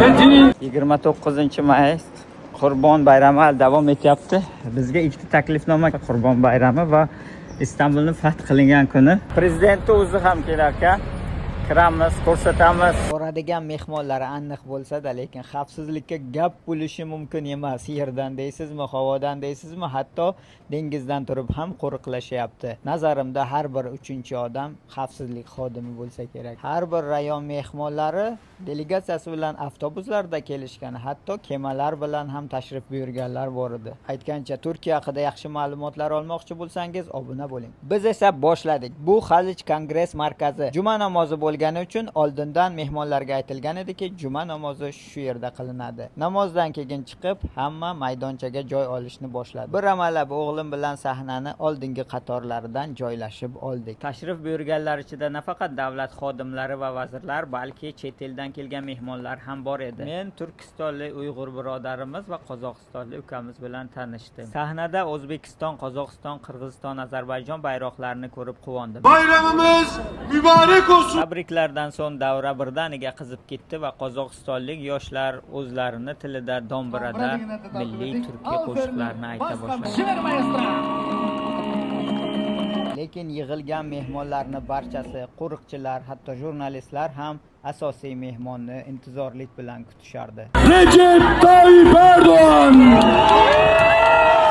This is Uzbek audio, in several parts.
29-may Qurbon bayrami davom etyapti. Bizga ikkita taklifnoma Qurbon bayrami va Istanbulni fath qilingan kuni. Prezidentning o'zi ham kelar ekan. Kiramiz, ko'rsatamiz. Boradigan mehmonlari aniq bo'lsa-da, lekin xavfsizlikka gap bo'lishi mumkin emas. Yerdan deysizmi, havodan deysizmi, hatto dengizdan turib ham qo'riqlashyapti. Nazarimda har bir 3-odam xavfsizlik xodimi bo'lsa kerak. Har bir rayon mehmonlari delegatsiyasi bilan avtobuslarda kelishgan, hatto kemalar bilan ham tashrif buyurganlar bor edi. Aytgancha, Turkiya haqida yaxshi ma'lumotlar olmoqchi bo'lsangiz, obuna bo'ling. Biz esa boshladik. Bu Xalij Kongress markazi. Juma namozi bo'lgani uchun oldindan mehmonlarga aytilgan ediki, juma namozi shu yerda qilinadi. Namozdan keyin chiqib, hamma maydonchaga joy olishni boshladi. Bir amallab o'g'lim bilan sahnani oldingi qatorlaridan joylashib oldik. Tashrif buyurganlar ichida nafaqat davlat xodimlari va vazirlar, balki chet eldan kelgan mehmonlar ham bor edi. Men turkistonlik Uyg'ur birodarimiz va qozog'istonlik ukamiz bilan tanishdim. Sahnada O'zbekiston, Qozog'iston, Qirg'iziston, Ozarbayjon bayroqlarini ko'rib quvondim. Bayramimiz mübarek olsun. Tabriklardan so'ng davra birdaniga qizib ketdi va qozog'istonlik yoshlar o'zlarini tilida dombirada milliy turkiy qo'shiqlarni ayta boshladi. Lekin yig'ilgan mehmonlarning barchasi, qo'riqchilar, hatto jurnalistlar ham asosiy mehmonni intizorlik bilan kutishardi. Recep Tayyip Erdoğan.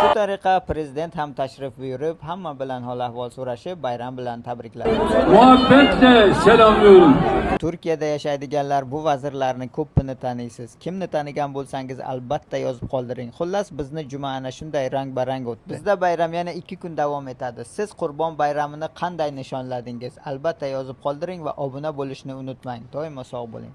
Shu tariqa prezident ham tashrif buyurib, hamma bilan hol-ahvol so'rashib, bayram bilan tabrikladi. Muhabbetle selamlıyorum. Turkiyada yashaydiganlar bu vazirlarni ko'pini taniysiz. Kimni tanigan bo'lsangiz albatta yozib qoldiring. Xullas, bizni juma ana shunday rang-barang o'tdi. Bizda bayram yana 2 kun davom etadi. Siz Qurbon bayramini qanday nishonladingiz? Albatta yozib qoldiring va obuna bo'lishni unutmang. Doimo sog' bo'ling.